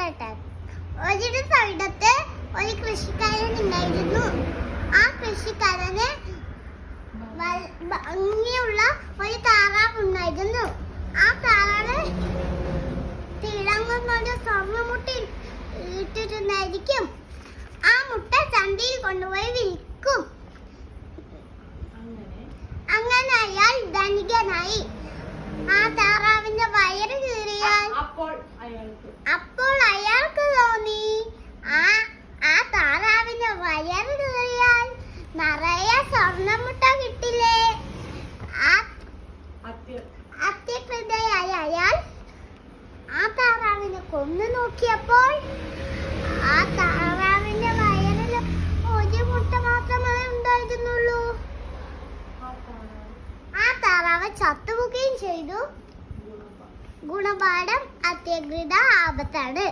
പറയട്ടെ. ഒരു സ്ഥലത്ത് ഒരു കൃഷിക്കാരൻ ഉണ്ടായിരുന്നു. ആ കൃഷിക്കാരന് ഭംഗിയുള്ള ഒരു താറാവ് ഉണ്ടായിരുന്നു. ആ താറാവ് തിളങ്ങുന്നൊരു സ്വർണ്ണമുട്ട ഇട്ടിട്ടുണ്ടായിരിക്കും. ആ മുട്ട ചന്തയിൽ കൊണ്ടുപോയി വിൽക്കും. അങ്ങനെ അയാൾ ധനികനായി. ആ താറാവിന്റെ വയറ് കീറിയാൽ അപ്പോൾ അയാൾക്ക് തോന്നി ആ താറാവിന്റെ വയറ് കീറിയാൽ നിറയെ സ്വർണ്ണമുട്ട കിട്ടില്ലേ. അത്യകൃതയായ അയാൾ ആ താറാവിനെ കൊന്നു നോക്കിയപ്പോൾ ആ താറാവിന്റെ വയറിൽ ഒരു മുട്ട മാത്രമേ ഉണ്ടായിരുന്നുള്ളൂ. ആ താറാവ് ചത്തുപോവുകയും ചെയ്തു. ഗുണപാഠം: അത്യകൃത ആപത്താണ്.